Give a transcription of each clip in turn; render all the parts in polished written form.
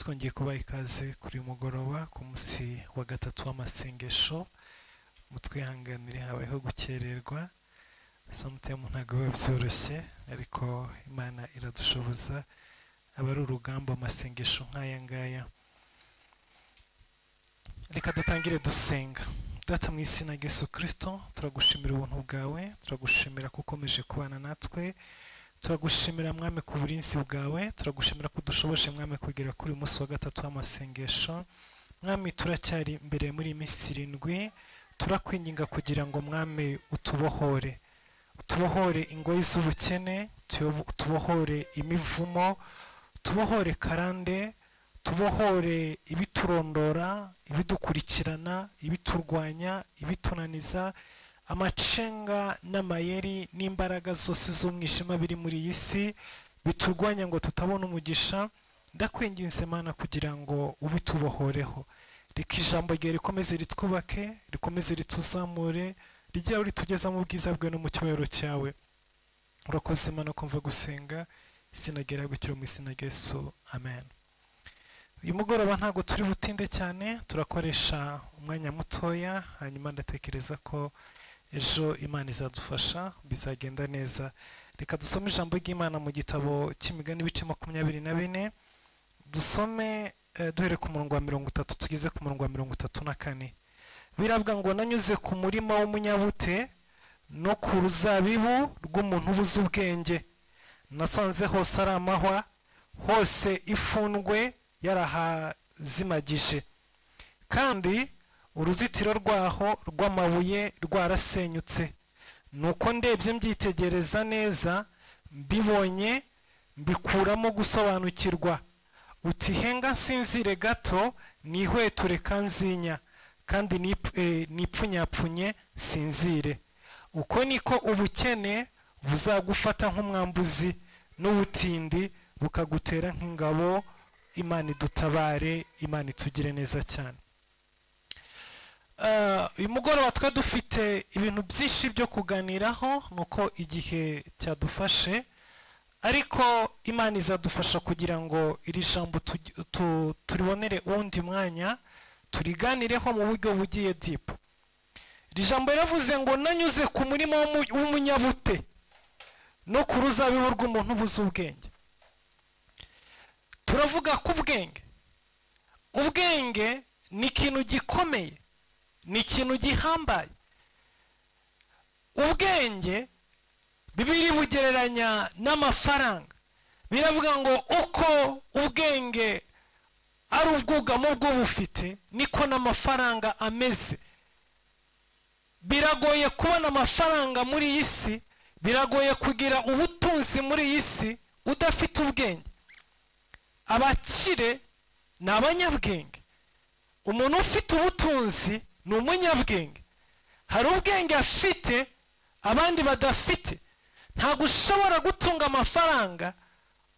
twongeye kubaha ikaze kuri mugoroba ku munsi wa gatatu w'amasengesho. Mutwihanganire habayeho gukererwa, sometimes ntabwo biba byoroshye, ariko Imana iradushoboza. Aba ari urugamba amasengesho nk'aya ngaya. Reka dutangire dusenga. Data mu izina rya Yesu Kristo, turagushimira ubuntu bwawe, turagushimira ko ukomeje kubana natwe, turagushimira mwami ku burinzi bwawe, turagushimira ko dushoboje mwami kugera kuri umunsi wa gatatu w'amasengesho. Mwami turacyari imbere muri iminsi 7, turakwinginga kugira ngo mwami utubohore ingoyi z'ubukene, tubohore imivumo, tubohore karande, tubohore ibiturondora, ibidukurikirana, ibiturwanya, ibitunaniza, amacenga n'amayeri n'imbaraga zose z'umwijima biri muri iyi si biturwanya ngo tutabona umugisha. Ndakwinginze Mana kugira ngo ubitubohoreho. Reka ijambo ryawe rikomeze ritwubake, rikomeze rituzamure, rigira ritugeza mu bwiza bwawe no mu cyubahiro cyawe. Urakoze Mana kumva gusenga, izina ryawe gukira mu izina rya Yesu, amen. Uyu mugoroba ntabwo turi butinde cyane, turakoresha umwanya mutoya, hanyuma ndatekereza ko ejo Imana izadufasha, bizagenda neza. Reka dusome ijambo ry'Imana mu gitabo cy'Imigani ibice 24, dusome duhere ku murongo wa 30 tugeze ku murongo wa 34. Biravuga ngo nanyuze ku murima w'umunyabute no ku ruzabibu rw'umuntu ubuze ubwenge, nasanze hose ari amahwa, hose ifundwe yarahazimagije, kandi uruzitiro rwaho rw'amabuye rwarasenyutse. Nuko ndebye mbyitegereza neza, mbibonye mbikuramo gusobanukirwa. Uti henga nsinzire gato, nihweture kanzinya, kandi nipfunyapfunye sinzire. Uko niko ubukene buzagufata nk'umwambuzi, n'ubutindi bukagutera nk'ingabo. Imana idutabare, Imana itugire neza cyane. Uyu mugoroba twa dufite ibintu byinshi byo kuganiraho, nuko igihe cyadufashe, ariko Imana izadufasha kugira ngo iri jambo turibonere uwundi mwanya, turiganireho mu buryo bugiye deep. Iri jambo riravuze ngo nanyuze ku murima w'umunyabute no ku ruzabibu rw'umuntu ubuze ubwenge. Turavuga ku ubwenge ni ikintu gikomeye, ni ikintu gihambaye. Ubwenge Bibiliya bugereranya n'amafaranga. Biravuga ngo uko ubwenge ari ubwugamo bw'ubufite, niko n'amafaranga ameze. Biragoye kubona amafaranga muri iyi si, biragoye kugira ubutunzi muri iyi si udafite ubwenge. Abakire ni abanyabwenge, umuntu ufite ubutunzi ni umunyabwenge. Hari ubwenge afite abandi badafite. Ntabwo ushobora gutunga amafaranga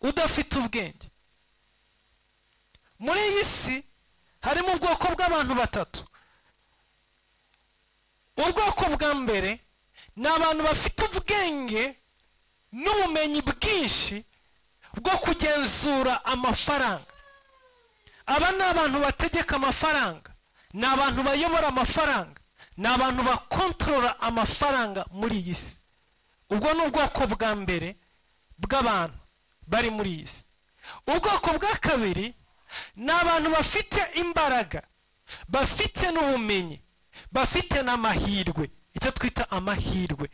udafite ubwenge. Muri iyi si harimo ubwoko bw'abantu batatu. Ubwoko bwa mbere ni abantu bafite ubwenge n'ubumenyi bwinshi bwo kugenzura amafaranga. Aba ni abantu bategeka amafaranga, ni abantu bayobora amafaranga, ni abantu bakontorora amafaranga muri iyi si. Ubwo ni ubwoko bwa mbere bw'abantu bari muri iyi si. Ubwoko bwa kabiri ni abantu bafite imbaraga, bafite n'ubumenyi, bafite n'amahirwe, icyo twita amahirwe.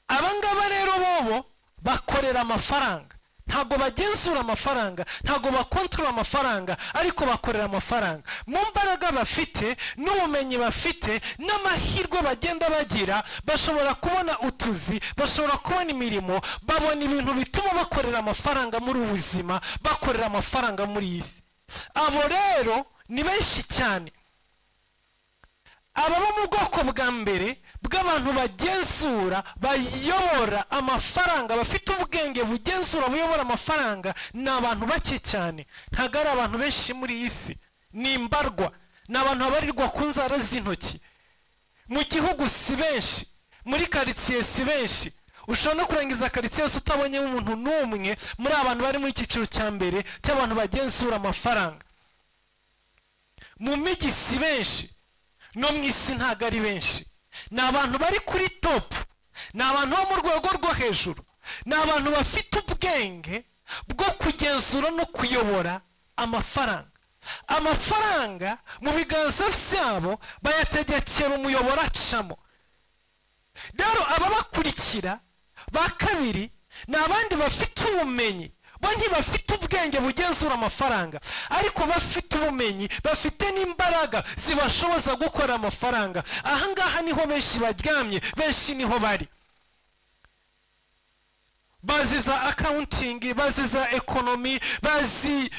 Abangaba rero bobo bakorera amafaranga, ntago bagenzura amafaranga, ntago bakontorora amafaranga, ariko bakorera amafaranga. Mu mbaraga bafite n'ubumenyi bafite n'amahirwe bagenda bagira, bashobora kubona utuzi, bashobora kubona imirimo, babona ibintu bituma bakorera amafaranga muri ubuzima, bakorera amafaranga muri iyi si. Abo rero ni benshi cyane. Ababa mu bwoko bwa mbere bw'abantu bagenzura, bayobora amafaranga, bafite ubwenge bugenzura, buyobora amafaranga, ni abantu bake cyane. Ntabwo ari abantu benshi muri iyi si, ni imbarwa, ni abantu babarirwa ku nzara z'intoki. Mu gihugu si benshi, muri karitsiye si benshi. ushobora no kurangiza karitsiye yose utabonyemo umuntu n'umwe muri abantu bari muri icyiciro cya mbere cy'abantu bagenzura amafaranga. Mu mijyi si benshi, no mu isi ntabwo ari benshi. Ni abantu bari kuri topu, ni abantu bo mu rwego rwo hejuru, ni abantu bafite ubwenge bwo kugenzura no kuyobora amafaranga. Amafaranga mu biganza byabo bayategekera umuyoboro acamo. Rero ababakurikira ba kabiri ni abandi bafite ubumenyi, bo ntibafite ubwenge bugenzura amafaranga, ariko bafite ubumenyi, bafite n'imbaraga zibashoboza gukora amafaranga. Ahangaha niho benshi baryamye, benshi niho bari. Bazi za accounting, bazi za economy, bazi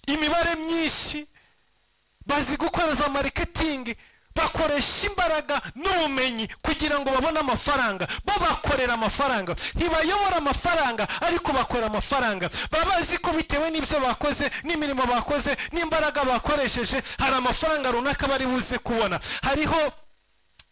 imibare myinshi, bazi gukora za marketing, bakoresha imbaraga n'ubumenyi kugira ngo babone amafaranga. Bo bakorera amafaranga, ntibayobora amafaranga, ariko bakorera amafaranga. Babazi ko bitewe n'ibyo bakoze, n'imirimo bakoze, n'imbaraga bakoresheje, hari amafaranga runaka bari buze kubona, hariho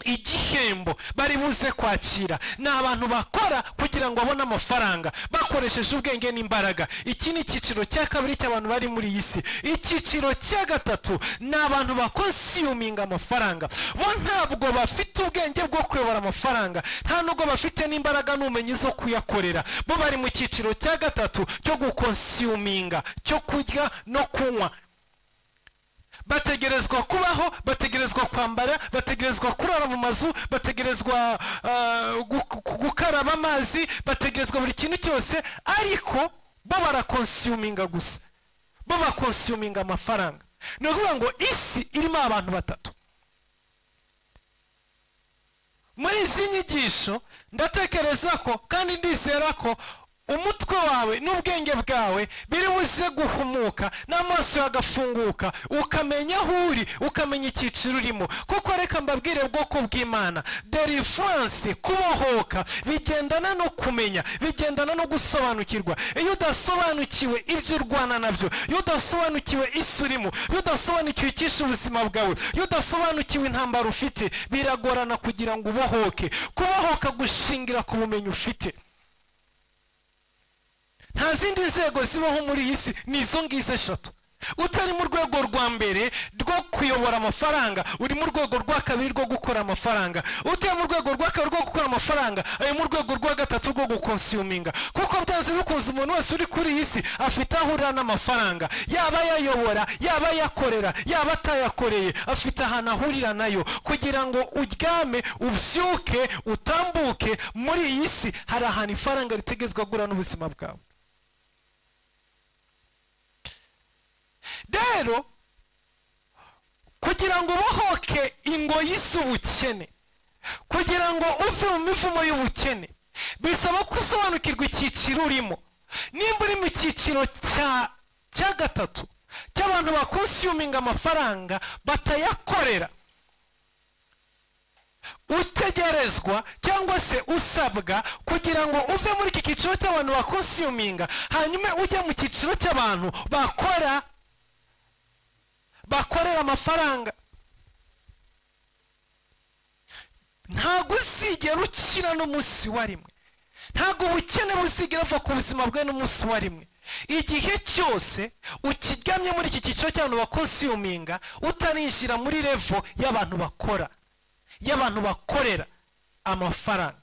igihembo bari buze kwakira. Ni abantu bakora kugira ngo babone amafaranga bakoresheje ubwenge n'imbaraga. Iki ni icyiciro cya kabiri cy'abantu bari muri iyi si. Icyiciro cya gatatu ni abantu bakonsiyuminga amafaranga. Bo ntabwo bafite ubwenge bwo kuyobora amafaranga, nta nubwo bafite n'imbaraga n'ubumenyi zo kuyakorera. Bo bari mu cyiciro cya gatatu cyo gukonsiyuminga, cyo kurya no kunywa. Bategerezwa kubaho, bategerezwa kwambara, bategerezwa kurara mu mazu, bategerezwa gukaraba amazi, bategerezwa buri kintu cyose, ariko bo barakonsiyuminga gusa. Bo bakonsiyuminga amafaranga. Ni ukuvuga ngo isi irimo abantu batatu. Muri izi nyigisho ndatekereza ko kandi ndizera ko umutwe wawe n'ubwenge bwawe biri buze guhumuka, n'amaso yagafunguka, ukamenya aho uri, ukamenya icyiciro urimo. Kuko reka mbabwire ubwoko bw'Imana, deliverance, kubohoka, bigendana no kumenya, bigendana no gusobanukirwa. Iyo udasobanukiwe ibyo urwana nabyo, iyo udasobanukiwe isi urimo, iyo udasobanukiwe icyishe ubuzima bwawe, iyo udasobanukiwe intambara ufite, biragorana kugira ngo ubohoke. Kubohoka gushingira ku bumenyi ufite. Nta zindi nzego zibaho muri iyi si, ni izo ngizo eshatu. Utari mu rwego rwa mbere rwo kuyobora amafaranga, uri mu rwego rwa kabiri rwo gukora amafaranga. Utari mu rwego rwa kabiri rwo gukora amafaranga, ari mu rwego rwa gatatu rwo gukonsiyuminga. Kuko byanze bikunze umuntu wese uri kuri iyi si afite aho ahurira n'amafaranga, yaba yayobora, yaba yakorera, yaba atayakoreye, afite ahantu ahurira nayo. Kugira ngo uryame, ubyuke, utambuke muri iyi si, hari ahantu ifaranga ritegezwa guhura n'ubuzima bwawe. Rero kugira ngo ubohoke ingoyi z'ubukene, kugira ngo uve mu mivumo y'ubukene, bisaba gusobanukirwa icyiciro urimo. Nimba uri mu cyiciro cya gatatu cy'abantu bakonsiyuminga amafaranga batayakorera, utegerezwa cyangwa se usabwa kugira ngo uve muri iki cyiciro cy'abantu bakonsiyuminga, hanyuma ujye mu cyiciro cy'abantu bakorera amafaranga. Ntabwo uzigera ukira n'umunsi wa rimwe, ntabwo ubukene buzigera buva ku buzima bwawe n'umunsi wa rimwe. Igihe cyose ukiryamye muri iki cyiciro cy'abantu bakonsiyuminga, utarinjira muri levo y'abantu bakora, y'abantu bakorera amafaranga.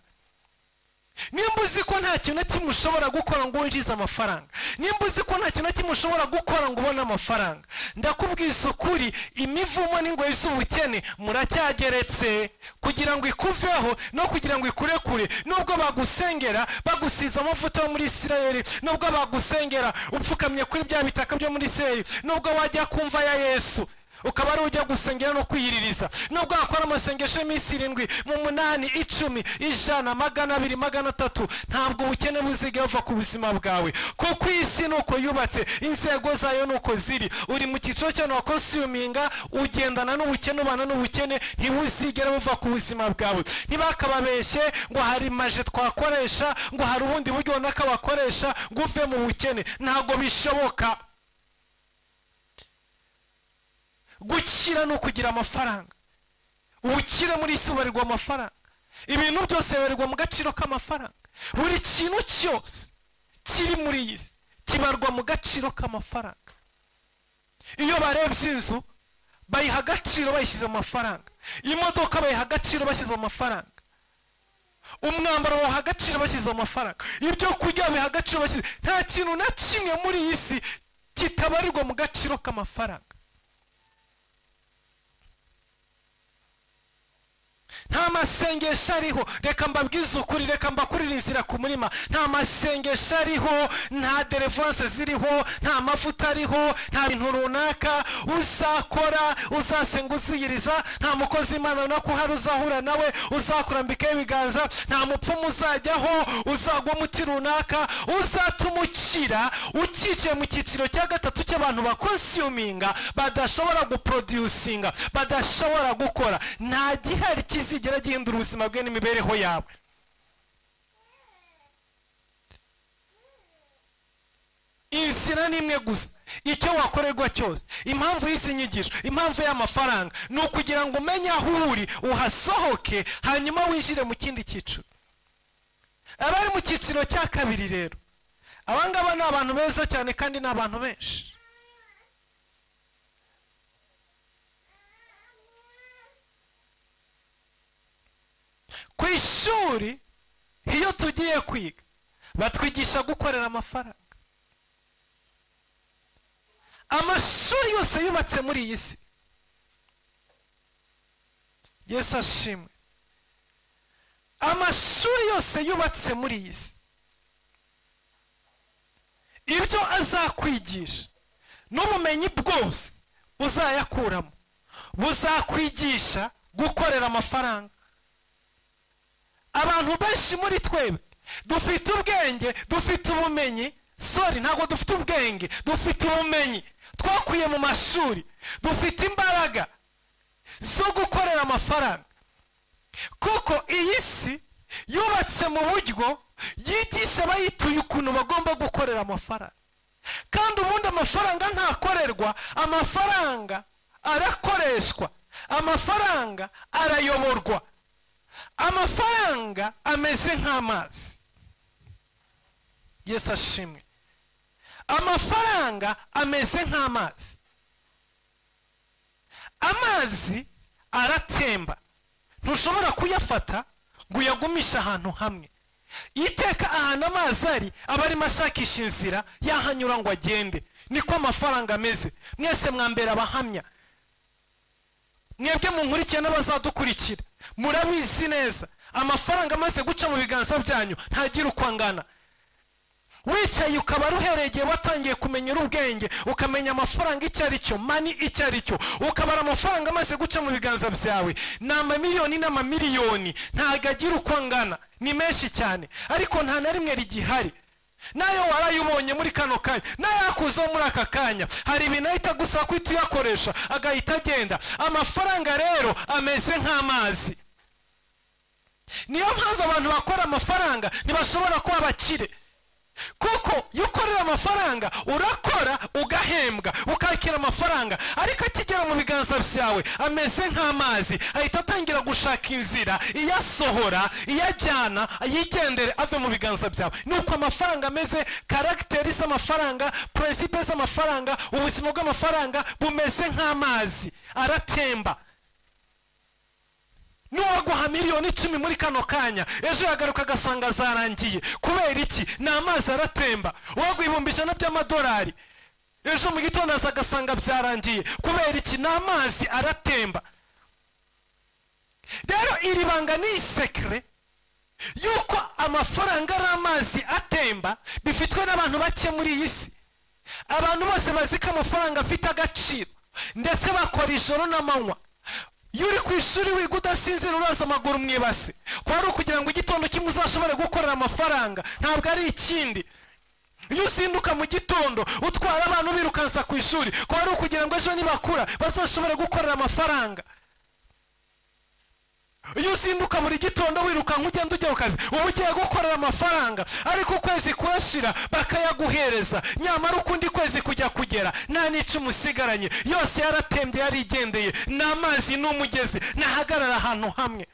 Nimba uzi ko nta kintu na kimwe ushobora gukora ngo winjize amafaranga, nimba uzi ko nta kintu na kimwe ushobora gukora ngo ubone amafaranga, ndakubwiza ukuri, imivumo n'ingoyi z'ubukene muracyageretse. Kugira ngo ikuveho no kugira ngo ikurekure, nubwo bagusengera bagusiza amavuta yo muri Isirayeli, nubwo bagusengera upfukamye kuri bya bitaka byo muri Isirayeli, nubwo wajya kumva ya Yesu ukaba ari ujya gusengera no kwiyiririza, nubwo wakora amasengesho y'iminsi 7, mu 8, 10, 100, 200, 300, ntabwo ubukene buzigera buva ku buzima bwawe. Kuko isi nuko yubatse, inzego zayo nuko ziri. Uri mu cyiciro cy'abantu bakonsiyuminga, ugendana n'ubukene, ubana n'ubukene, ntibuzigera buva ku buzima bwawe. Ntibakababeshye ngo hari maje twakoresha, ngo hari ubundi buryo runaka bakoresha ngo uve mu bukene. Ntabwo bishoboka. Gukira no kugira amafaranga. Ubukire muri isi bubarirwa amafaranga. ibintu byose bibarirwa mu gaciro k'amafaranga. Buri kintu cyose kiri muri iyi si kibarwa mu gaciro k'amafaranga. Iyo barebye inzu bayiha agaciro bayishyize mu mafaranga, imodoka bayiha agaciro bashyize mu mafaranga, umwambaro baha agaciro bashyize mu mafaranga, ibyo kurya biha agaciro bashyize. Nta kintu na kimwe muri iyi si kitabarirwa mu gaciro k'amafaranga. Nta masengesho ariho, reka mbabwize ukuri, reka mbakurire inzira ku murima, nta masengesho ariho, nta deliverance ziriho, nta mavuta ariho, nta bintu runaka uzakora uzasenga uziyiriza, nta mukozi Imana no kuhari uzahura nawe uzakurambikaho ibiganza, nta mupfumu uzajyaho uzagwa umuti runaka uzatuma ukira ukikiye mu cyiciro cya gatatu cy'abantu bakonsuminga, badashobora guproducinga, badashobora gukora. Nta gihari kizigera gihindura ubuzima bwe n'imibereho yawe. Inzira ni imwe gusa, icyo wakorerwa cyose. Impamvu y'izi nyigisho, impamvu y'amafaranga ni ukugira ngo umenye aho uri, uhasohoke, hanyuma winjire mu kindi cyiciro. Abari mu cyiciro cya kabiri rero, abangaba ni abantu beza cyane kandi ni abantu benshi. Ku ishuri iyo tugiye kwiga batwigisha gukorera amafaranga. Amashuri yose yubatse muri iyi si, Yesu ashimwe, amashuri yose yubatse muri iyi si, ibyo azakwigisha n'ubumenyi bwose uzayakuramo buzakwigisha gukorera amafaranga. Abantu benshi muri twebwe dufite ubwenge, dufite ubumenyi, ntabwo dufite ubwenge, dufite ubumenyi twakuye mu mashuri, dufite imbaraga zo gukorera amafaranga. Kuko iyi si yubatse mu buryo yigisha abayituye ukuntu bagomba gukorera amafaranga. Kandi ubundi amafaranga ntakorerwa, amafaranga arakoreshwa, amafaranga arayoborwa. Amafaranga ameze nk'amazi. Yesu ashimwe. Amafaranga ameze nk'amazi. Amazi aratemba, ntushobora kuyafata ngo uyagumishe ahantu hamwe. Iteka ahantu amazi ari aba arimo ashakisha inzira yahanyura ngo agende. Niko amafaranga ameze. Mwese mwambera abahamya, mwebwe munkurikiye n'abazadukurikira murabizi neza. Amafaranga amaze guca mu biganza byanyu ntagira uko angana. Wicaye ukaba ruhereye igihe watangiye kumenya ubwenge, ukamenya amafaranga icyo ari cyo, mani icyo ari cyo, ukabara amafaranga amaze guca mu biganza byawe ni amamiliyoni n'amamiliyoni, ntago agira uko angana, ni menshi cyane, ariko nta na rimwe rigihari. Nayo warayubonye muri kano kanya, nayo yakuzeho muri aka kanya, hari ibintu ahita gusa kwita uyakoresha agahita agenda. Amafaranga rero ameze nk'amazi. Niyo mpamvu abantu bakora amafaranga ntibashobora kuba abakire, kuko iyo ukorera amafaranga urakora ugahembwa ukakira amafaranga, ariko akigera mu biganza byawe ameze nk'amazi, ahita atangira gushaka inzira iyasohora, iyajyana, ayigendere ave mu biganza byawe. Nuko amafaranga ameze, karagiteri z'amafaranga, prinsipe z'amafaranga, ubuzima bw'amafaranga bumeze nk'amazi, aratemba. Nuwaguha miliyoni 10 muri kano kanya, ejo yagaruka agasanga zarangiye. Kubera iki? Ni amazi aratemba. Waguha ibihumbi 100 by'amadolari, ejo mu gitondo agasanga byarangiye. Kubera iki? Ni amazi aratemba. Rero iri banga ni secret yuko amafaranga ari amazi atemba, bifitwe n'abantu bake muri iyi si. Abantu bose bazi ko amafaranga afite agaciro, ndetse bakora ijoro n'amanywa. Iyo uri ku ishuri wiga udasinzira uraza amaguru mwibase, kwari ukugira ngo igitondo kimwe uzashobore gukorera amafaranga, ntabwo ari ikindi. Iyo uzinduka mu gitondo utwara abantu birukansa ku ishuri, kwari ukugira ngo ejo nibakura bazashobore gukorera amafaranga. Iyo uzinduka muri gitondo wirukanka ugenda ujya ku kazi, uba ugiye gukorera amafaranga, ariko ukwezi kurashira bakayaguhereza, nyamara ukundi kwezi kujya kugera nta n'icumi usigaranye, yose yaratembye yarigendeye. N'amazi n'umugezi ntahagarara ahantu hamwe.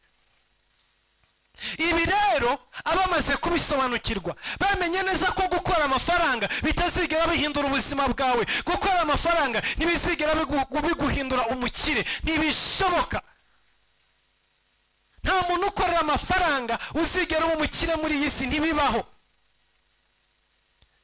ibi rero abamaze kubisobanukirwa bamenye neza ko gukora amafaranga bitazigera bihindura ubuzima bwawe. Gukora amafaranga ntibizigera biguhindura umukire, ntibishoboka. nta muntu ukorera amafaranga uzigera uba umukire muri iyi si, ntibibaho.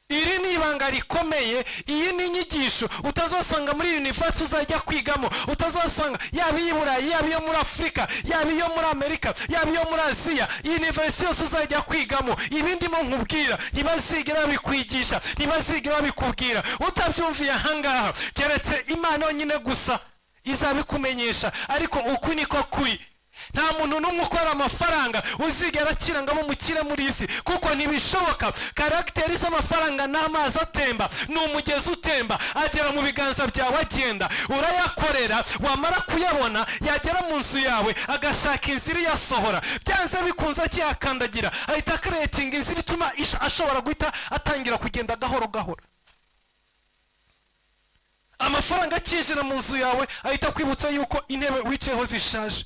Iri ni ibanga rikomeye. Iyi ni inyigisho utazasanga muri university uzajya kwigamo, utazasanga yaba iyi Burayi, yaba iyo muri Afurika, yaba iyo muri Amerika, yaba iyo muri Aziya. University yose uzajya kwigamo, ibindi mo nkubwira ntibazigera bikwigisha, ntibazigera bikubwira. Utabyumviye ahangaha keretse Imana yonyine gusa izabikumenyesha, ariko uku niko kuri. nta muntu n'umwe ukora amafaranga uzigera akirangamo umukire muri isi, kuko ntibishoboka. Karagiteri z'amafaranga ni amazi atemba, ni umugezi utemba, agera mu biganza byawe agenda. Urayakorera, wamara kuyabona yagera mu nzu yawe agashaka inzira iyasohora. Byanze bikunze akiyakandagira ahita creating inzira ituma ashobora guhita atangira kugenda gahoro gahoro. Amafaranga akinjira mu nzu yawe ahita kwibutsa yuko intebe wicayeho zishaje,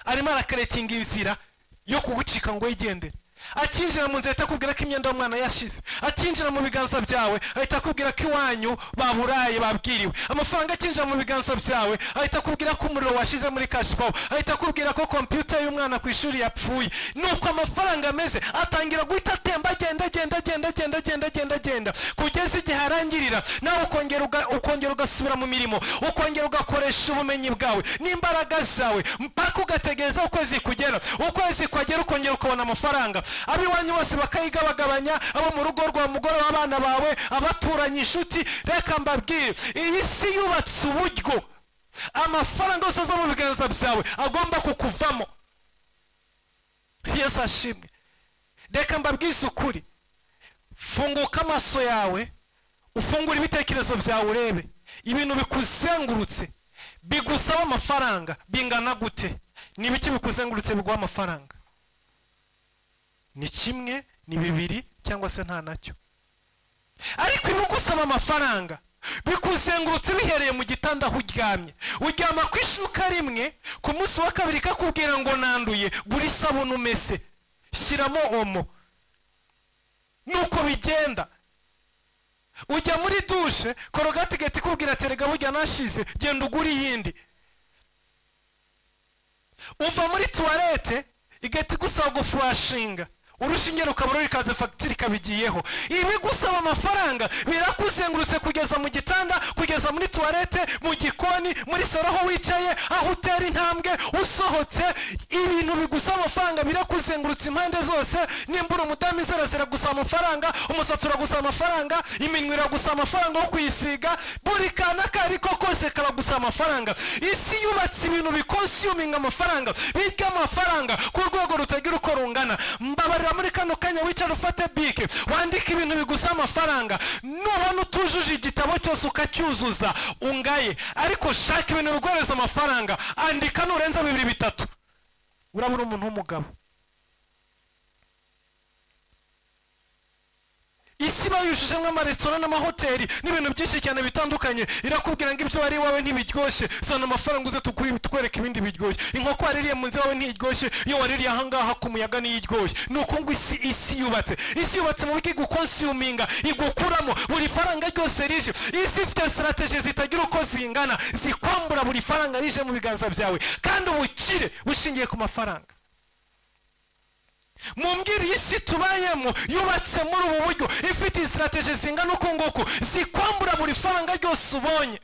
arimo arakeretinga inzira yo kugucika ngo yigendere. Akinjira mu nzira ahita akubwira ko imyenda y'umwana yashize. Akinjira mu biganza byawe ahita akubwira ko iwanyu baburaye, babwiriwe. Amafaranga akinjira mu biganza byawe ahita akubwira ko umuriro washize muri cash power, ahita akubwira ko computer y'umwana ku ishuri yapfuye. Nuko amafaranga ameze, atangira guhita atemba, agenda kugeza igihe arangirira, nawe ukongera ugasubira mu mirimo, ukongera ugakoresha ubumenyi bwawe n'imbaraga zawe mpaka ugategereza ukwezi kugera. Ukwezi kwagera ukongera ukabona amafaranga. Abiwanyu bose bakayigabagabanya, abo mu rugo rwa mugore w'abana bawe, abaturanyi, inshuti. Reka mbabwire, iyi si yubatse uburyo amafaranga yose aza mu biganza byawe agomba kukuvamo. Yesu ashimwe. Reka mbabwize ukuri, funguka amaso yawe, ufungure ibitekerezo byawe, urebe ibintu bikuzengurutse bigusaba amafaranga bingana gute. Ni biki bikuzengurutse biguha amafaranga? Ni kimwe, ni bibiri, cyangwa se nta nacyo. Ariko ibigusaba amafaranga bikuzengurutse bihereye mu gitanda aho uryamye. Uryama ku ishuka rimwe, ku munsi wa kabiri kakubwira ngo nanduye, gura isabune umese, shyiramo omo. Nuko bigenda. Ujya muri dushe, korogati igahita ikubwira ati rega burya nashize, genda ugura iyindi. Uva muri tuwarete igahita igusaba gufurashinga, urushinge rukabura rikaza fagitire ikabigiyeho. Ibi gusaba amafaranga birakuzengurutse kugeza mu gitanda, kugeza muri tuwarete, mu gikoni, muri salo aho wicaye, aho utera intambwe, usohotse. Ibintu bigusaba amafaranga birakuzengurutse impande zose. Nimbura umudamu izera ziragusaba amafaranga, umusatsi uragusaba amafaranga, iminwa iragusaba amafaranga yo kuyisiga, buri kana kariko kose karagusaba amafaranga. Isi yubatse ibintu bikonsiyuminga amafaranga, birya amafaranga ku rwego rutagira uko rungana. Mbabarira muri kano kanya wicara ufate bike wandika ibintu bigusaba amafaranga. Nubona utujuje igitabo cyose ukacyuzuza ungaye, ariko shaka ibintu biguhereza amafaranga, andika nurenza 2 3. Urabura umuntu w'umugabo. Isi bayujuje nk'amaresitora n'amahoteli n'ibintu byinshi cyane bitandukanye. Irakubwira ngo ibyo wari wawe ntibiryoshye, zana amafaranga uze tukwereka ibindi biryoshye. Inkoko waririye mu nzu wawe ntiryoshye, iyo waririye ahangaha ku muyaga niyiryoshye. Nuko ngo isi yubatse. Isi yubatse mu buryo igukonsiyuminga, igukuramo buri faranga ryose rije. Isi ifite strategy zitagira uko zingana, zikwambura buri faranga rije mu biganza byawe, kandi ubukire bushingiye ku mafaranga. Mumbwire isi tubayemo yubatse muri ubu buryo, ifite strategy zingana uko nguko, zikwambura buri faranga ryose ubonye.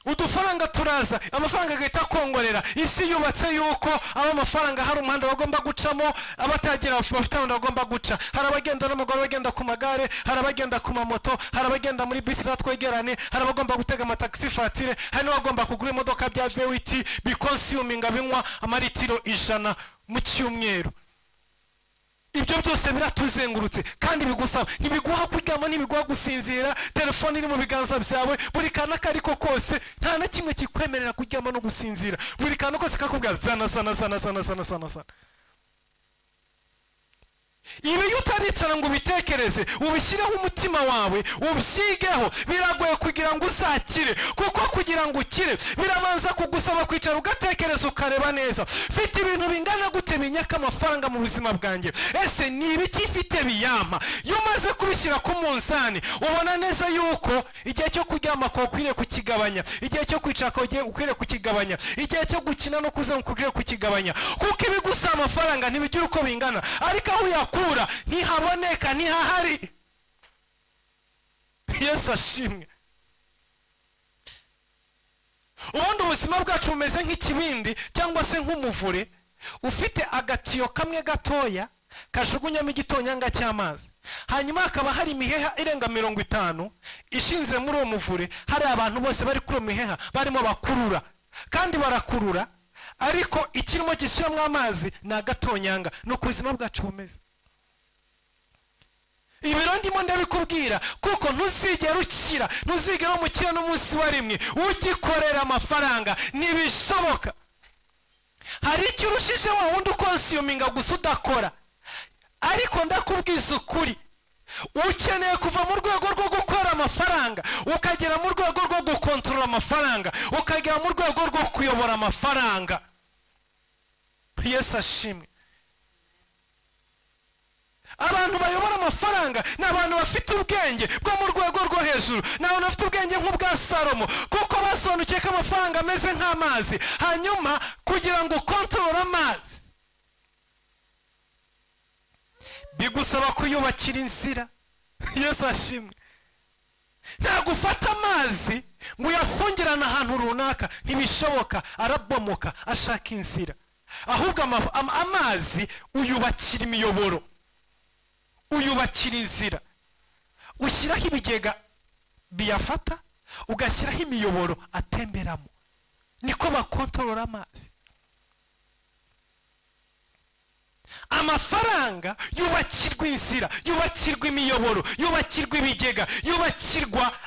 Udufaranga turaza, amafaranga agahita akongorera. Isi yubatse yuko aba amafaranga hari umuhanda bagomba gucamo, abatagira bafite ahantu bagomba guca. Hari abagenda n'amaguru, bagenda ku magare, hari abagenda ku mamoto, hari abagenda muri bisi zatwegerane, hari abagomba gutega amataxi fatire, hari n'abagomba kugura imodoka bya V8 bikonsiyuminga binywa amaritiro 100 mu cyumweru. Ibyo byose biratuzengurutse kandi bigusaba, ntibiguha kuryama, ntibiguha gusinzira. Telefone iri mu biganza byawe, buri kana kariko kose, nta na kimwe kikwemerera kuryama no gusinzira. Buri kana kose kakubwira zana. ibi iyo utaricara ngo ubitekereze ubishyireho umutima wawe ubyigeho biragoye kugira ngo uzakire, kuko kugira ngo ukire birabanza kugusaba kwicara ugatekereza ukareba neza, mfite ibintu bingana gute binyaka amafaranga mu buzima bwanjye, ese ni ibiki mfite biyampa? iyo umaze kubishyira ku munzani ubona neza yuko igihe cyo kuryama kwawe ukwiriye kukigabanya, igihe cyo kwicara kwawe ukwiriye kukigabanya, igihe cyo gukina no kuzenguruka ukwiriye kukigabanya, kuko ibigusaba amafaranga ntibigira uko bingana, ariko aho uyakura ntihaboneka, ntihahari. Yesu ashimwe. ubundi ubuzima bwacu bumeze nk'ikibindi cyangwa se nk'umuvure ufite agatiyo kamwe gatoya kajugunyamo igitonyanga cy'amazi, hanyuma hakaba hari imiheha irenga 50 ishinze muri uwo muvure, hari abantu bose bari kuri miheha barimo bakurura, kandi barakurura ariko ikirimo gishyiramo amazi ni agatonyanga. ni uko ubuzima bwacu bumeze. ibiro ndimo ndabikubwira kuko ntuzigera ukira, ntuzigera umukira n'umunsi wa rimwe ugikorera amafaranga, ntibishoboka. hari icyo urushije wa wundi ukonsiyuminga gusa udakora, ariko ndakubwiza ukuri, ukeneye kuva mu rwego rwo gukora amafaranga ukagera mu rwego rwo gukontorora amafaranga, ukagera mu rwego rwo kuyobora amafaranga. Yesu ashimwe. abantu bayobora amafaranga ni abantu bafite ubwenge bwo mu rwego rwo hejuru, ni abantu bafite ubwenge nk'ubwa Salomo, kuko basobanukiye ko amafaranga ameze nk'amazi, hanyuma kugira ngo ukontorore amazi bigusaba kuyubakira inzira. Yesu ashimwe. ntabwo ufata amazi ngo uyafungirane ahantu runaka, ntibishoboka, arabomoka, ashaka inzira. ahubwo amazi uyubakira imiyoboro, uyubakira inzira, ushyiraho ibigega biyafata, ugashyiraho imiyoboro atemberamo. niko bakontorora amazi. amafaranga yubakirwa inzira, yubakirwa imiyoboro, yubakirwa ibigega,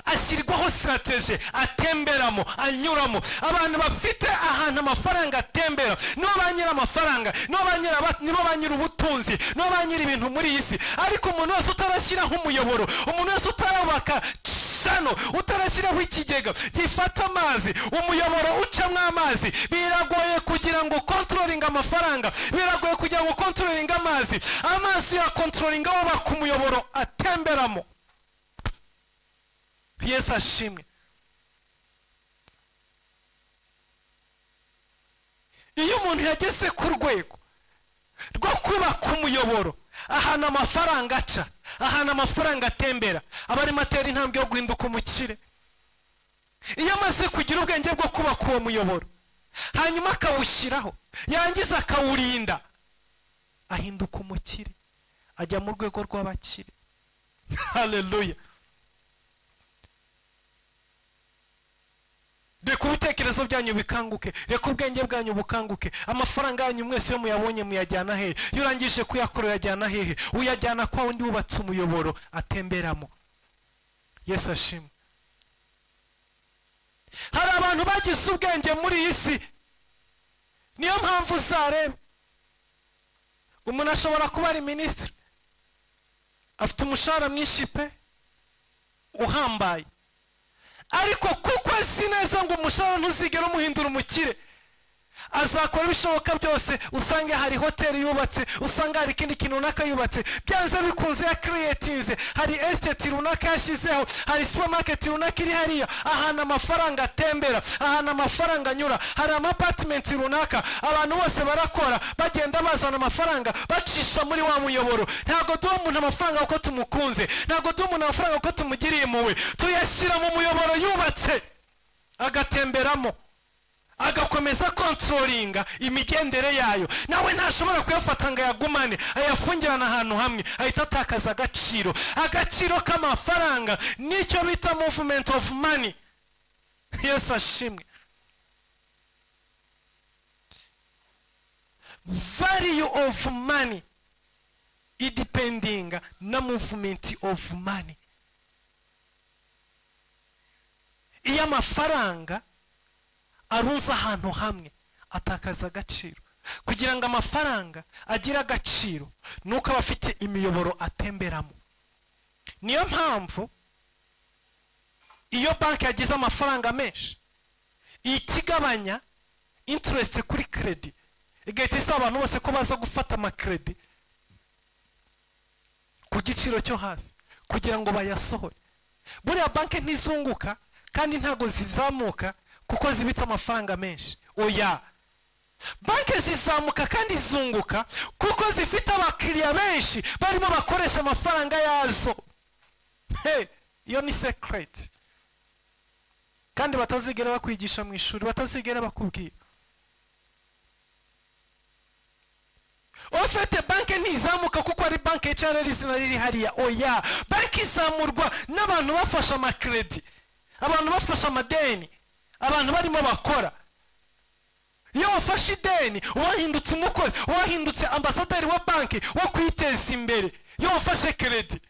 ashyirwaho strategy atemberamo, anyuramo. abantu bafite ahantu amafaranga atembera nibo ba nyiri amafaranga, nibo ba nyiri ubutunzi, nibo ba nyiri ibintu muri iyi si. ariko umuntu wese utarashyiraho umuyoboro, umuntu wese utarabaka shano, utarashyiraho ikigega gifata amazi, umuyoboro ucamo amazi, biragoye kugira ngo controlling amafaranga, biragoye kugira ngo controlling amazi ya controlling aho baka umuyoboro atemberamo. Yesu ashimwe. iyo umuntu yageze ku rwego rwo kubaka umuyoboro ahantu amafaranga aca, ahantu amafaranga atembera, aba arimo atera intambwe yo guhinduka umukire. iyo amaze kugira ubwenge bwo kubaka uwo muyoboro hanyuma akawushyiraho, yangiza akawurinda, ahinduka umukire, ajya mu rwego rw'abakire. Haleluya. reka ibitekerezo byanyu bikanguke, reka ubwenge bwanyu bukanguke. amafaranga yanyu mwese yo muyabonye muyajyana hehe? iyo urangije kuyakora uyajyana hehe? uyajyana kwa wundi wubatse umuyoboro atemberamo. Yesu ashimwe. hari abantu bagize ubwenge muri iyi si, niyo mpamvu uzareba umuntu ashobora kuba ari minisitiri, afite umushahara mwinshi pe uhambaye, ariko kuko azi neza ngo umushahara ntuzigera umuhindura umukire, azakora ibishoboka byose. usanga hari hoteli yubatse, usanga hari ikindi kintu runaka yubatse, byanze bikunze ya creatinze, hari estate runaka yashyizeho, hari supermarket runaka iri hariya, ahantu amafaranga atembera, ahantu amafaranga anyura, hari amapartment runaka, abantu bose barakora bagenda bazana amafaranga bacisha muri wa muyoboro. ntabwo duha umuntu amafaranga kuko tumukunze, ntabwo duha umuntu amafaranga kuko tumugiriye impuhwe, tuyashyira mu muyoboro yubatse agatemberamo, agakomeza controllinga imigendere yayo. nawe ntashobora kuyafata ngo ayagumane, ayafungirana ahantu hamwe, ahita atakaza agaciro. agaciro k'amafaranga nicyo bita movement of money. Yesu ashimwe. value of money idependinga na movement of money. iyo amafaranga arunze ahantu hamwe atakaza agaciro. kugira ngo amafaranga agire agaciro nuko aba afite imiyoboro atemberamo. Niyo mpamvu iyo banki yagize amafaranga menshi ihita igabanya interest kuri credit, igahita isaba abantu bose ko baza gufata amakredi ku giciro cyo hasi kugira ngo bayasohore. Buriya banki ntizunguka kandi ntago zizamuka kuko zibitse amafaranga menshi. Oya, banki zizamuka kandi zunguka kuko zifite abakiriya benshi barimo bakoresha amafaranga yazo. Iyo ni secret kandi batazigera bakwigisha mu ishuri, batazigera bakubwira. Ofete banki ntizamuka kuko ari banki cyane izina riri hariya. Oya, banki izamurwa n'abantu bafasha amakredi, abantu bafasha amadeni, abantu barimo bakora. Iyo wafashe ideni wahindutse umukozi, wahindutse ambasaderi wa banki wo kwiteza imbere. Iyo wafashe kredi,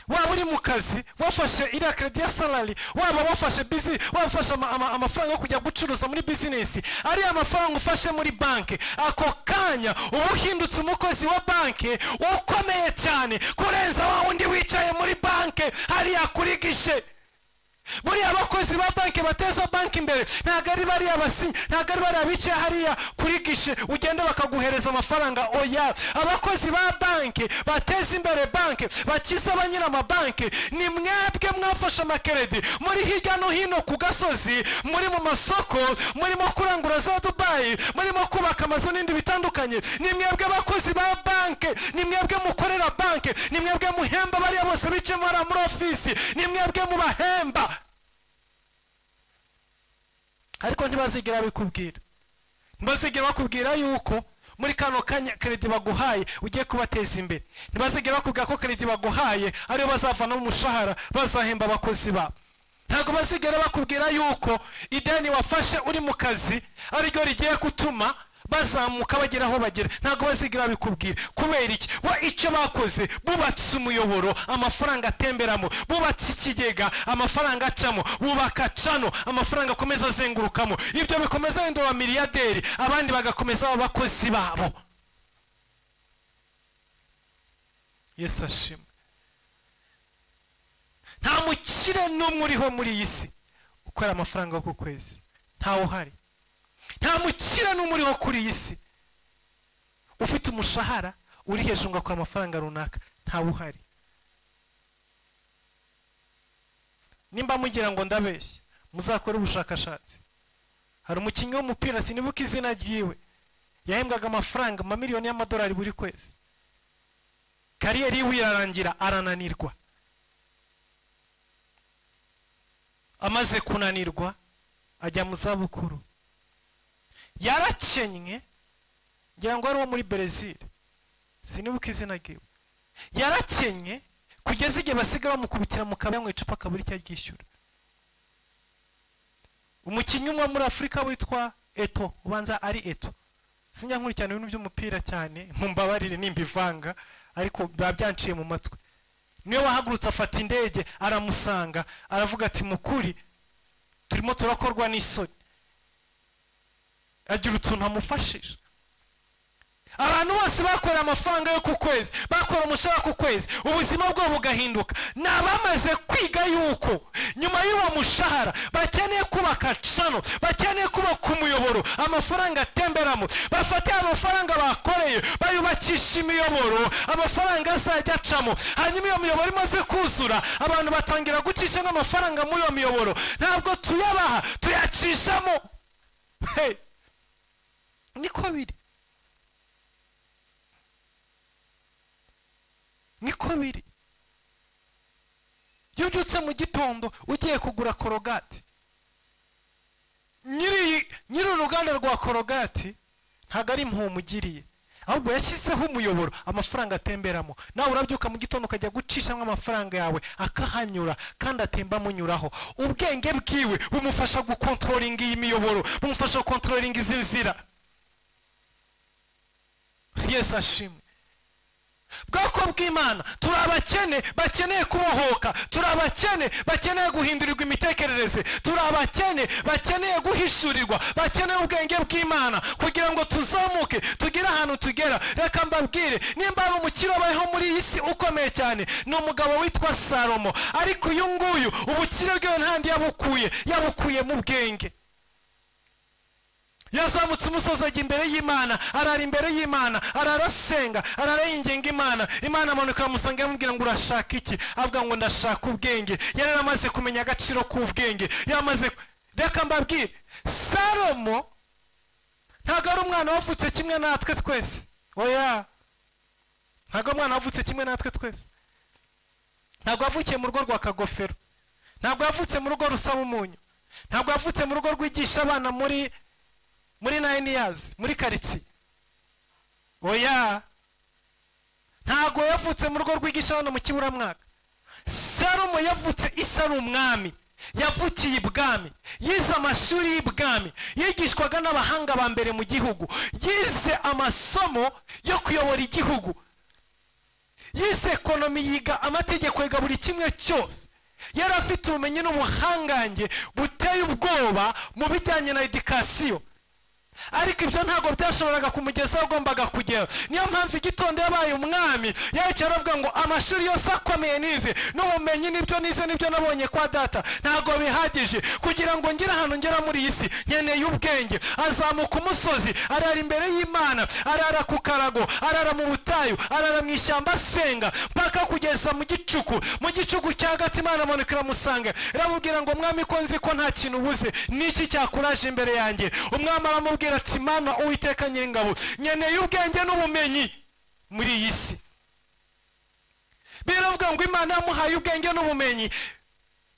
waba uri mu kazi wafashe iriya kredi ya salary, waba wafashe wafashe amafaranga yo kujya gucuruza muri business, ari amafaranga ufashe muri banki, ako kanya uba uhindutse umukozi wa banki ukomeye cyane kurenza wa wundi wicaye muri banki hariya kuri gishe. Buriya abakozi ba banki bateza banki imbere ntabwo ari bariya basinyi, ntabwo ari bariya bicaye hariya kuri gishe ugenda bakaguhereza amafaranga. Oya, abakozi ba banki bateza imbere banki, bakiza abanyira amabanki, ni mwebwe mwafashe amakredi muri hirya no hino ku gasozi, muri mu masoko, murimo kurangura za Dubai, murimo kubaka amazu n'indi bitandukanye. Ni mwebwe abakozi ba banki, ni mwebwe mukorera banki, ni mwebwe muhemba bariya bose bicaye muri ofisi, ni mwebwe mubahemba. Ariko ntibazigera bikubwira, ntibazigera bakubwira yuko muri kano kanya kredi baguhaye ugiye kubateza imbere. Ntibazigera bakubwira ko kredi baguhaye ariyo bazavana mu mushahara bazahemba abakozi babo. Ntabwo bazigera bakubwira yuko ideni wafashe uri mu kazi ariryo rigiye gutuma bazamuka bagera aho bagera. Ntabwo bazigera bikubwira. Kubera iki? Icyo bakoze, bubatse umuyoboro amafaranga atemberamo, bubatse ikigega amafaranga acamo, bubaka cano amafaranga akomeza azengurukamo. Ibyo bikomeza wenda wa miliyaderi, abandi bagakomeza abakozi babo. Yesu ashimwe. Nta mukire n'umwe uriho muri iyi si ukora amafaranga ku kwezi, ntawe uhari. Nta mukire n'umwe uriho kuri iyi si ufite umushahara uri hejuru ngakora amafaranga runaka, ntawe uhari. Nimba mugira ngo ndabeshye muzakore ubushakashatsi. Hari umukinnyi w'umupira sinibuka izina ryiwe, yahembwaga amafaranga amamiliyoni y'amadolari buri kwezi. Kariyeri yiwe irarangira arananirwa. Amaze kunanirwa ajya mu zabukuru, yarakenywe, ngira ngo ari uwo muri Brazil, sinibuka izina ryiwe. Yarakenywe kugeza igihe basiga bamukubitira mu kabari ngo icupa kaburi cyo ryishyura. Umukinnyi umwe muri Afurika witwa Eto, ubanza ari Eto, sinjya nkurikirana ibintu by'umupira cyane, mumbabarire nimbivanga, ariko babyanciye mu matwi. Niyo wahagurutse afata indege aramusanga, aravuga ati mukuri turimo turakorwa n'isoni. Agira utuntu amufashisha. Abantu bose bakorera amafaranga yo ku kwezi, bakora umushahara ku kwezi, ubuzima bwabo bugahinduka. Nabamaze kwiga yuko nyuma y'uwo mushahara bakeneye kubaka cano, bakeneye kubaka umuyoboro amafaranga atemberamo. Bafate amafaranga bakoreye bayubakisha imiyoboro amafaranga azajya acamo. Hanyuma iyo miyoboro imaze kuzura, abantu batangira gucisha amafaranga muri iyo miyoboro. Ntabwo tuyabaha, tuyacishamo. Niko biri. Niko biri. Iyo ubyutse mu gitondo ugiye kugura korogati, nyiri uruganda rwa korogati ntabwo ari impuhwe umugiriye, ahubwo yashyizeho umuyoboro amafaranga atemberamo. Nawe urabyuka mu gitondo ukajya gucishamo amafaranga yawe akahanyura kandi atemba amunyuraho. Ubwenge bwiwe bumufasha gukontrolinga iyi miyoboro, bumufasha gukontrolinga izi nzira. Yesu ashimwe. bwoko bw'Imana turi abakene bakeneye kubohoka, turi abakene bakeneye guhindurirwa imitekerereze, turi abakene bakeneye guhishurirwa, bakeneye ubwenge bw'Imana kugira ngo tuzamuke tugire ahantu tugera. Reka mbabwire, nimba ari umukire wabayeho muri iyi si ukomeye cyane ni umugabo witwa Salomo, ariko uyu nguyu ubukire bwe ntandi yabukuye mu bwenge. Yazamutse umusozi ajya imbere y'Imana, arara imbere y'Imana, ararasenga, ararayinginga Imana. Imana amanuka amusanga aramubwira ngo urashaka iki? Avuga ngo ndashaka ubwenge. Yari yaramaze kumenya agaciro k'ubwenge, reka mbabwire, Salomo ntabwo ari umwana wavutse kimwe natwe twese. Oya, ntabwo umwana wavutse kimwe natwe twese. Ntabwo yavukiye mu rugo rwa kagofero, ntabwo yavutse mu rugo rusaba umunyu, ntabwo yavutse mu rugo rwigisha abana muri 9 years muri karitsiye. Oya, ntabwo yavutse mu rugo rwigisha abana mu kiburamwaka. Salomo yavutse isa ari umwami, yavukiye ibwami, yize amashuri y'ibwami, yigishwaga n'abahanga ba mbere mu gihugu, yize amasomo yo kuyobora igihugu, yize ekonomi, yiga amategeko, yiga buri kimwe cyose. Yari afite ubumenyi n'ubuhangange buteye ubwoba mu bijyanye na edikasiyo, ariko ibyo ntabwo byashoboraga kumugezaho agombaga kugera. Niyo mpamvu igitondo yabaye umwami yahicara avuga ngo amashuri yose akomeye nize n'ubumenyi n'ibyo nize n'ibyo nabonye kwa data ntabwo bihagije kugira ngo ngire ahantu ngera muri iyi si, nkeneye ubwenge. Azamuka umusozi, arara imbere y'Imana, arara ku karago, arara mu butayu, arara mu ishyamba asenga mpaka kugeza mu gicuku cya hagati. Imana amanuka iramusanga, iramubwira ngo mwami, ko nzi ko nta kintu ubuze, niki cyakuraje imbere yanjye? Umwami aramubwira ati Mana Uwiteka Nyiringabo, nkeneye ubwenge n'ubumenyi muri iyi si. Biravuga ngo Imana yamuhaye ubwenge n'ubumenyi,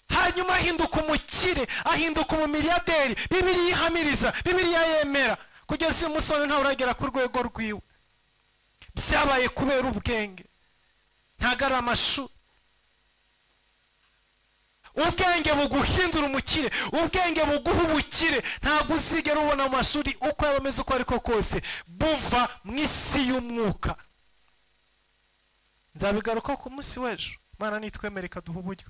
hanyuma ahinduka umukire, ahinduka umumiliyaderi. Bibiliya ihamiriza, Bibiliya yemera. Kugeza uyu musore ntawe uragera ku rwego rwiwe. Byabaye kubera ubwenge, ntabwo ari amashuri. Ubwenge buguhindura umukire, ubwenge buguha ubukire. Ntabwo uzigera ubona mu mashuri uko yaba ameze uko ariko kose, buva mu isi y'umwuka. Nzabigaruka ku munsi w'ejo, Imana nitwemere ikaduha uburyo.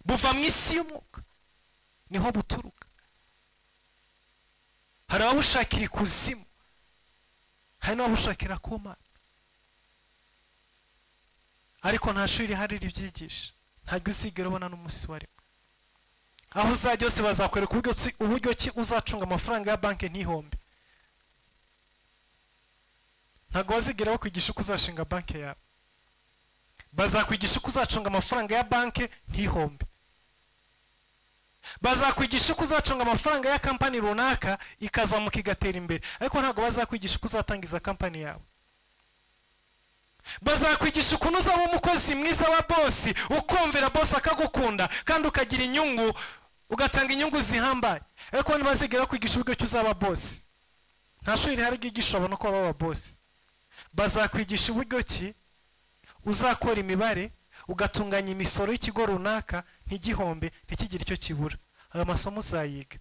Buva mu isi y'umwuka, niho buturuka. Hari ababushakira ikuzimu, hari n'ababushakira ku Mana, ariko nta shuri rihari ribyigisha. Ntabwo uzigera ubona n'umunsi wari. Aho uzajya hose bazakwereka uburyo ki uzacunga amafaranga ya banki ntihombe. Ntabwo bazigera bakwigisha uko uzashinga banki yawe, bazakwigisha uko uzacunga amafaranga ya banki ntihombe. Bazakwigisha uko uzacunga amafaranga ya kampani runaka ikazamuka igatera imbere, ariko ntabwo bazakwigisha uko uzatangiza kampani yawe. Bazakwigisha ukuntu uzaba umukozi mwiza wa bosi, ukumvira bosi akagukunda kandi ukagira inyungu, ugatanga inyungu zihambaye, ariko ntibazigera kwigisha uburyo ki uzaba bosi. Nta shuri rihari ryigisha abantu ko baba bosi. Bazakwigisha uburyo ki uzakora imibare, ugatunganya imisoro y'ikigo runaka ntigihombe, ntikigire icyo kibura. Ayo masomo uzayiga.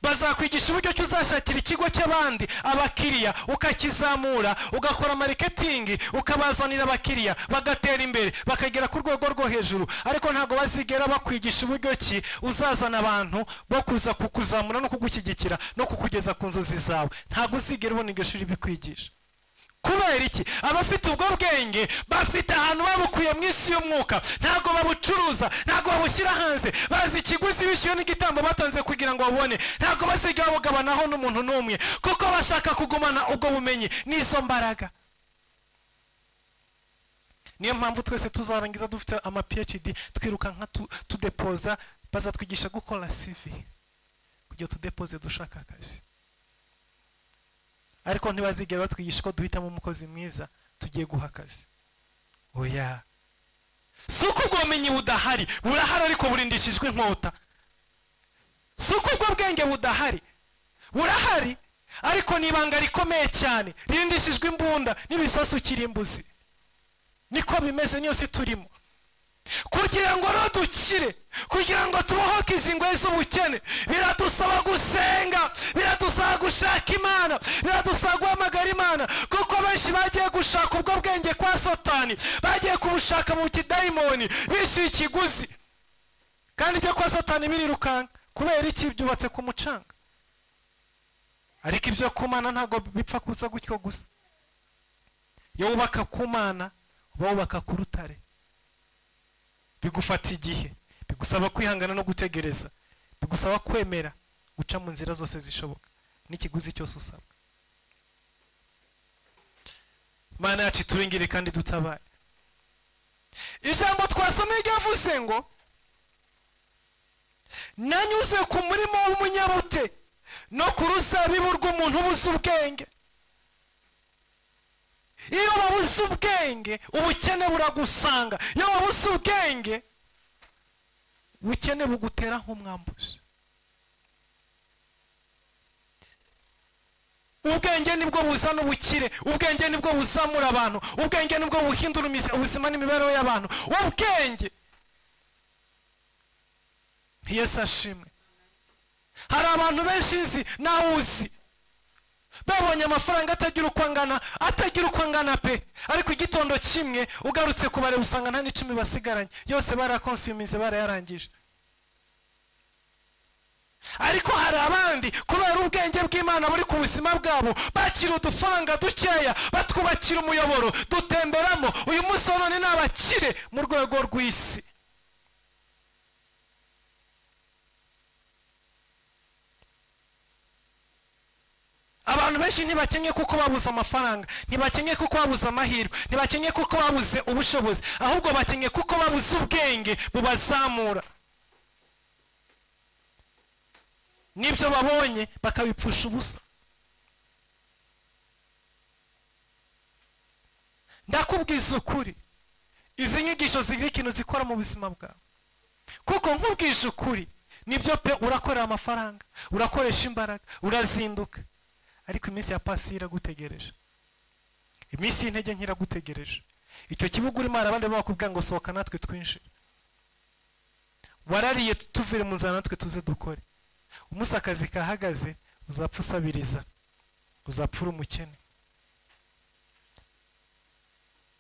Bazakwigisha uburyo ki uzashakira ikigo cy'abandi abakiriya, ukakizamura, ugakora marketing, ukabazanira abakiriya bagatera imbere, bakagera ku rwego rwo hejuru. Ariko ntabwo bazigera bakwigisha uburyo ki uzazana abantu bo kuza kukuzamura no kugushyigikira no kukugeza ku nzozi zawe. Ntabwo uzigera ubona iryo shuri bikwigisha. Kubera iki? Abafite ubwo bwenge bafite ahantu babukuye mu isi y'umwuka, ntabwo babucuruza, ntabwo babushyira hanze. Bazi ikiguzi bishyuye n'igitambo batanze kugira ngo babone. Ntabwo bazigera babugabanaho n'umuntu n'umwe, kuko bashaka kugumana ubwo bumenyi n'izo mbaraga. Niyo mpamvu twese tuzarangiza dufite ama PhD twiruka nka tudepoza, bazatwigisha gukora CV kugira tudepoze dushaka akazi. Ariko ntibazigera batwigisha ko duhitamo umukozi mwiza tugiye guha akazi. Oya, suko ubwo bumenyi budahari, burahari ariko burindishijwe inkota. Suko ubwo bwenge budahari, burahari ariko nibanga rikomeye cyane, rindishijwe imbunda n'ibisasu kirimbuzi. Niko bimeze niyo si turimo. kugira ngo dukire, kugira ngo tubohoke izi ngoyi z'ubukene, biradusaba gusenga, biradusaba gushaka Imana, biradusaba guhamagara Imana, kuko benshi bagiye gushaka ubwo bwenge kwa Satani, bagiye kubushaka mu kidayimoni, bishyuye ikiguzi, kandi ibyo kwa Satani birirukanka. Kubera iki? Byubatse ku mucanga. Ariko ibyo ku Mana ntabwo bipfa kuza gutyo gusa. Iyo wubaka ku Mana uba wubaka ku rutare. Bigufata igihe, bigusaba kwihangana no gutegereza, bigusaba kwemera guca mu nzira zose zishoboka n'ikiguzi cyose usabwa. Mana yacu turingire kandi dutabare. Ijambo twasomye ryavuze ngo nanyuze ku murimo w'umunyabute no ku ruzabibu rw'umuntu ubuze ubwenge. Iyo wabuze ubwenge ubukene buragusanga. Iyo wabuze ubwenge ubukene bugutera nk'umwambuzi. Ubwenge nibwo buzana ubukire, ubwenge nibwo buzamura abantu, ubwenge nibwo buhindura ubuzima n'imibereho y'abantu. Ubwenge Yesu ashimwe. Hari abantu benshi nzi nawe uzi babonye amafaranga atagira uko angana pe, ariko igitondo kimwe ugarutse kubareba usanga nta n'icumi basigaranye, yose barakonsumize, barayarangije. Ariko hari abandi kubera ubwenge bw'Imana buri ku buzima bwabo bakira udufaranga dukeya, batwubakira umuyoboro dutemberamo. Uyu munsi none ni abakire mu rwego rw'isi. Abantu benshi ntibakenye kuko babuze amafaranga, ntibakenye kuko babuze amahirwe, ntibakenye kuko babuze ubushobozi, ahubwo bakenye kuko babuze ubwenge bubazamura. Nibyo babonye bakabipfusha ubusa. Ndakubwiza ukuri, izi nyigisho zigira ikintu zikora mu buzima bwawe, kuko nkubwije ukuri nibyo pe, urakorera amafaranga, urakoresha imbaraga, urazinduka, ariko iminsi ya pasi iragutegereje, iminsi y'intege nke iragutegereje. Icyo kibuga urimo hari abandi bakubwira ngo sohoka natwe twinshi, warariye tuvire mu nzira natwe tuze dukore. Umunsi akazi kahagaze uzapfa usabiriza, uzapfa uri umukene.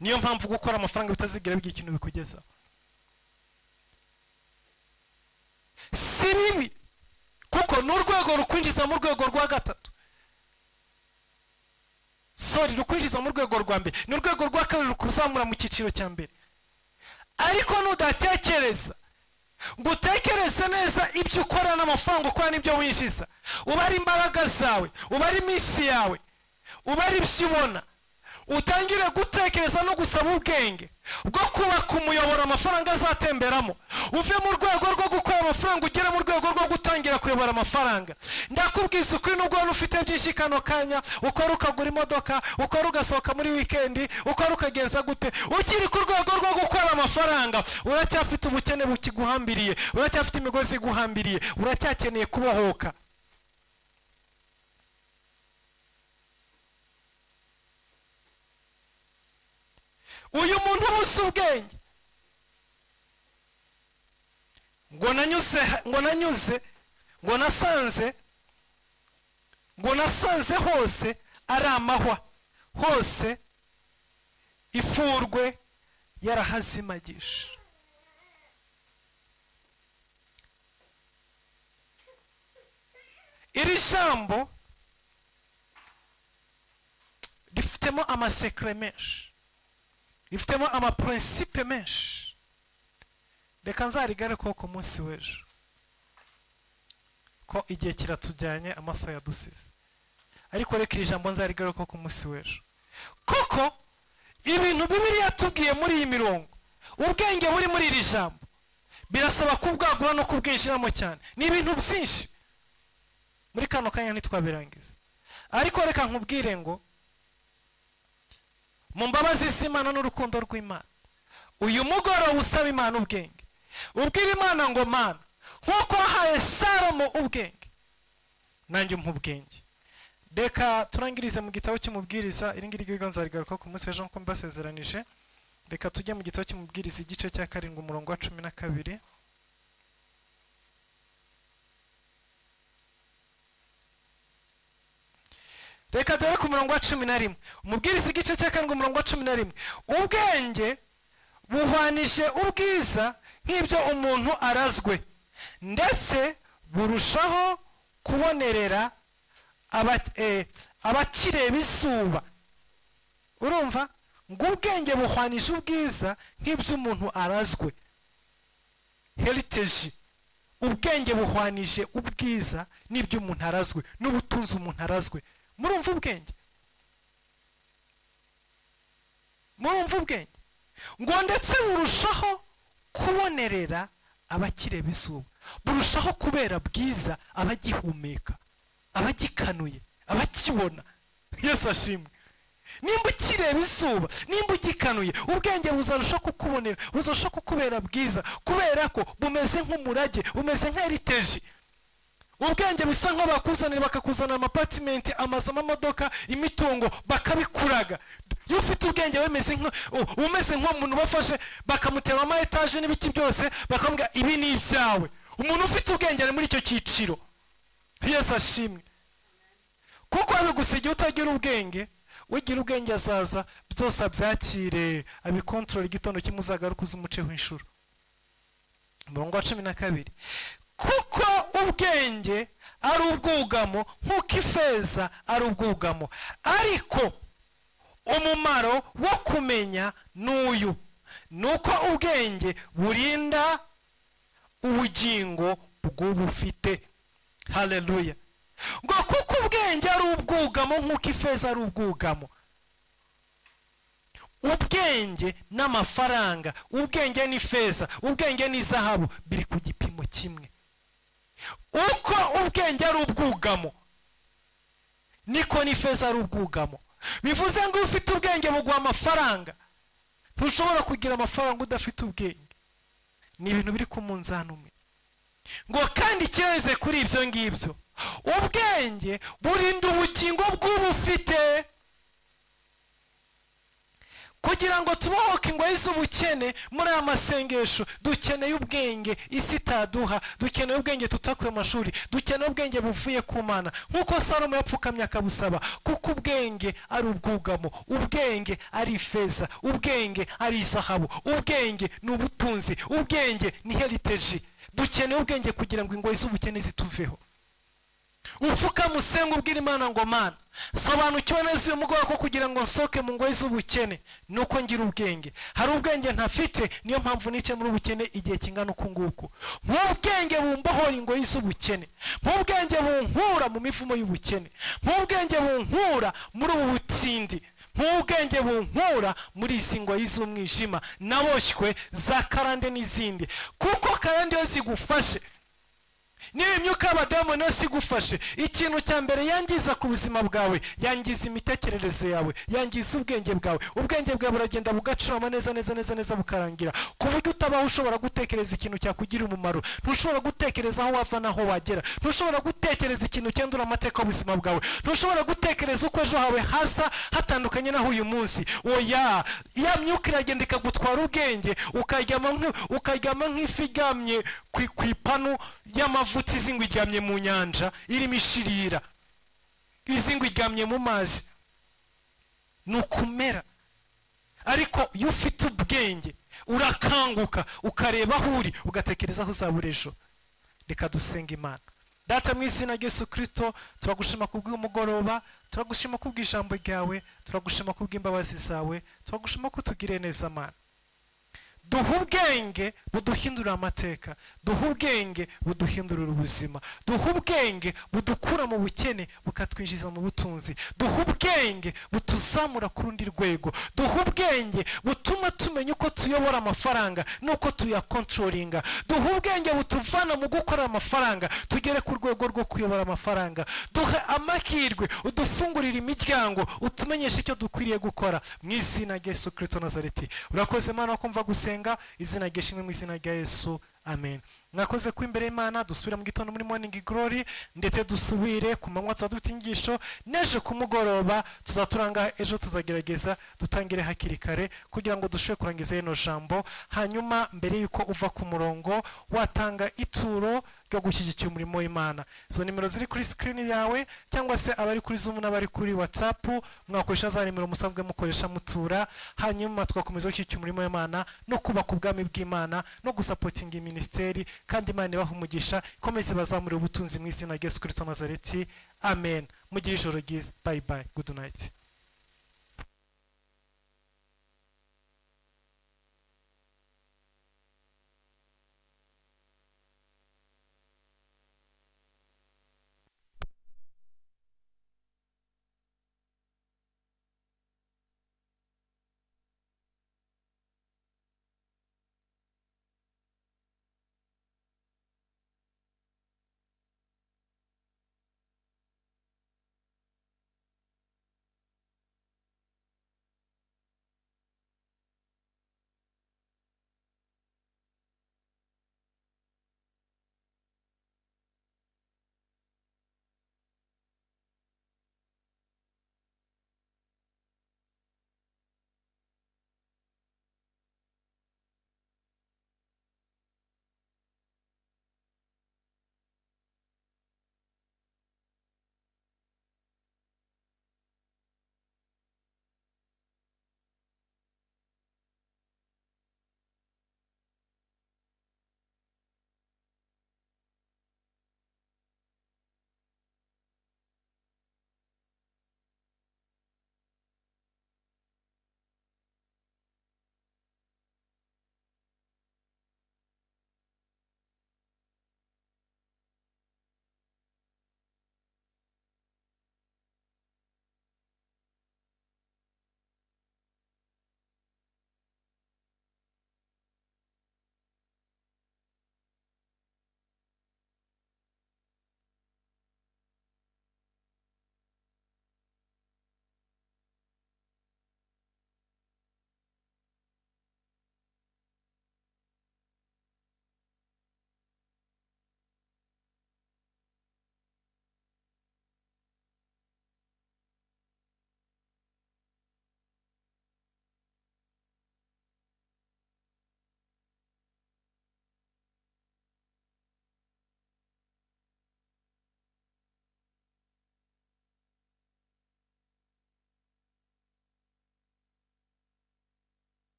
Niyo mpamvu gukora amafaranga bitazigira bigira ikintu bikugezaho. Si bibi, kuko ni urwego rukwinjiza mu rwego rwa gatatu. Rukwinjiza mu rwego rwa mbere, ni urwego rwa kabiri rukuzamura mu cyiciro cya mbere. Ariko nudatekereza ngo utekereze neza ibyo ukora n'amafaranga ukora n'ibyo winjiza, ubare imbaraga zawe, ubare iminsi yawe, ubare ibyo ubona, utangire gutekereza no gusaba ubwenge bwo kubaka umuyoboro amafaranga azatemberamo, uve mu rwego rwo gukora amafaranga ugere mu rwego rwo gutangira kuyobora amafaranga. Ndakubwiza ukuri, nubwo waba ufite byinshi kano kanya, ukora ukagura imodoka, ukora ugasohoka muri wikendi, ukora ukagenza gute, ukiri ku rwego rwo gukora amafaranga uracyafite ubukene bukiguhambiriye, uracyafite imigozi iguhambiriye, uracyakeneye kubohoka. Uyu muntu ubuze ubwenge ngo nasanze hose ari amahwa, hose ifurwe yarahazimagije. Iri jambo rifitemo amasekre menshi, rifitemo amaprincipe menshi. Reka nzarigarukaho ku munsi w'ejo, ko igihe kiratujyanye, amaso yadusize. Ariko reka iri jambo nzarigarukaho ku munsi w'ejo, kuko ibintu Bibiliya yatubwiye muri iyi mirongo, ubwenge buri muri iri jambo birasaba kubwagura no kubwinjiramo cyane. Ni ibintu byinshi, muri kano kanya ntitwabirangiza. Ariko reka nkubwire ngo mu mbabazi z'Imana n'urukundo rw'Imana, uyu mugoroba usaba Imana ubwenge, ubwira Imana ngo Mana, nk'uko wahaye Salomo ubwenge, nanjye umpa ubwenge. Reka turangirize mu gitabo cy'umubwiriza, iri ngiri ryo nzarigaruka ku munsi w'ejo nk'uko mbasezeranije. reka tujye mu gitabo cy'umubwiriza igice cya 7 umurongo wa 12. Reka dore ku murongo wa 11. Umubwiriza igice cya 7 umurongo wa 11. Ubwenge buhwanije ubwiza nk'ibyo umuntu arazwe, ndetse burushaho kubonerera abakireba izuba. Urumva ngo ubwenge buhwanije ubwiza nk'ibyo umuntu arazwe. Heritage, ubwenge buhwanije ubwiza n'ibyo umuntu arazwe, n'ubutunzi umuntu arazwe. Murumva ubwenge? Murumva ubwenge? Ngo ndetse burushaho kubonerera abakireba izuba, burushaho kubera bwiza abagihumeka, abagikanuye, abakibona. Yesu ashimwe. Nimba ukireba izuba, nimba ugikanuye, ubwenge buzarushaho kukubonera, buzarushaho kukubera bwiza, kubera ko bumeze nk'umurage, bumeze nka heritage. Ubwenge bisa nko bakuzanira, bakakuzanira amapatimenti, amazu, amamodoka, imitungo, bakabikuraga. Iyo ufite ubwenge umeze nk'umuntu bafashe bakamutera ama etaje n'ibiki byose, bakamubwira ibi ni ibyawe. Umuntu ufite ubwenge ari muri icyo cyiciro. Yesu ashimwe. Kuko abigusigiye utagira ubwenge, ugira ubwenge azaza byose abyakire, abikontorora, igitondo kimuzagaruka uzumuceho inshuro. Umurongo wa 12. Kuko ubwenge ari ubwugamo nk'uko ifeza ari ubwugamo, ariko umumaro wo kumenya n'uyu, nuko ubwenge burinda ubugingo bw'ubufite. Haleluya. Ngo kuko ubwenge ari ubwugamo nk'uko ifeza ari ubwugamo. Ubwenge n'amafaranga, ubwenge n'ifeza, ubwenge n'izahabu biri ku gipimo kimwe. Uko ubwenge ari ubwugamo, niko n'ifeza ari ubwugamo. Bivuze ngo ufite ubwenge buguha amafaranga. Ntushobora kugira amafaranga udafite ubwenge. Ni ibintu biri ku munzani umwe. Ngo kandi kireze kuri ibyo ngibyo, ubwenge burinda ubugingo bw'ubufite. Kugira ngo tubohoke ingoyi z'ubukene muri aya masengesho, dukeneye ubwenge isi itaduha, dukeneye ubwenge tutakuye amashuri, dukeneye ubwenge buvuye ku Mana, nk'uko Salomo yapfukamye akabusaba. Kuko ubwenge ari ubwugamo, ubwenge ari ifeza, ubwenge ari izahabu, ubwenge ni ubutunzi, ubwenge ni heritage. Dukeneye ubwenge kugira ngo ingoyi z'ubukene zituveho. Upfukame usenga ubwira Imana ngo Mana, sobanukiwe neza uyu mugoroba ko kugira ngo nsoke mu ngoyi z'ubukene nuko ngira ubwenge. Hari ubwenge ntafite, niyo mpamvu nice muri ubukene igihe kingana uku nguku. Nk'ubwenge bumbohora ingoyi z'ubukene, nk'ubwenge bunkura mu mivumo y'ubukene, nk'ubwenge bunkura muri ubu butsindi, nk'ubwenge bunkura muri izi ngoyi z'umwijima naboshywe za karande n'izindi. Kuko karande iyo zigufashe, niyo imyuka y'abadamu yose igufashe, ikintu cya mbere yangiza ku buzima bwawe, yangiza imitekerereze yawe, yangiza ubwenge bwawe. Ubwenge bwawe buragenda bugacurama neza bukarangira, ku buryo utabaho ushobora gutekereza ikintu cyakugirira umumaro. Ntushobora gutekereza aho wava n'aho wagera, ntushobora gutekereza ikintu cyandura amateka y'ubuzima bwawe, ntushobora gutekereza uko ejo hawe hasa hatandukanye naho uyu munsi. Oya, ya myuka iragenda ikagutwara ubwenge, ukaryama nk'ifi iryamye ku ipanu y'amavuta, izingwa iryamye mu nyanja irimo ishirira, izingwa iryamye mu mazi. Ni ukumera. Ariko iyo ufite ubwenge urakanguka, ukareba aho uri, ugatekereza aho uzabura ejo. Reka dusenga Imana. Data, mu izina rya Yesu Kristo, turagushima kubw'uyu mugoroba, turagushima kubw'ijambo ryawe, turagushima kubw'imbabazi zawe, turagushima ko utugiriye neza Mana. Duha ubwenge buduhindurira amateka, duha ubwenge buduhindurira ubuzima, duha ubwenge budukura mu bukene bukatwinjiza mu butunzi, duha ubwenge butuzamura ku rundi rwego, duha ubwenge butuma tumenya uko tuyobora amafaranga n'uko tuyakontrolinga, duha ubwenge butuvana mu gukora amafaranga tugere ku rwego rwo kuyobora amafaranga, duha amahirwe, udufungurira imiryango, utumenyeshe icyo dukwiriye gukora. Mu izina rya Yesu Kristo Nazareti, urakoze Mana kumva gusenga, izina ry'ishimwe mu izina rya Yesu, amen. mwakoze ko imbere y'Imana dusubira mu gitondo muri morning glory, ndetse dusubire ku manywa tuba dufite inyigisho, neje ku mugoroba tuzaturanga, ejo tuzagerageza dutangire hakiri kare kugira ngo dushobore kurangiza ino jambo. Hanyuma mbere yuko uva ku murongo watanga ituro ryo gushyigikira umurimo w'Imana. Izo nimero ziri kuri screen yawe, cyangwa se abari kuri Zoom n'abari kuri WhatsApp mwakoresha za nimero musanzwe mukoresha mutura, hanyuma tugakomeza gushyigikira umurimo w'Imana no kubaka ubwami bw'Imana no gusapotinga ministeri, kandi Imana ibaha umugisha, ikomeze bazamure ubutunzi mu izina rya Yesu Kristo Nazareti. Amen. Mugire ijoro ryiza. Bye bye. Good night.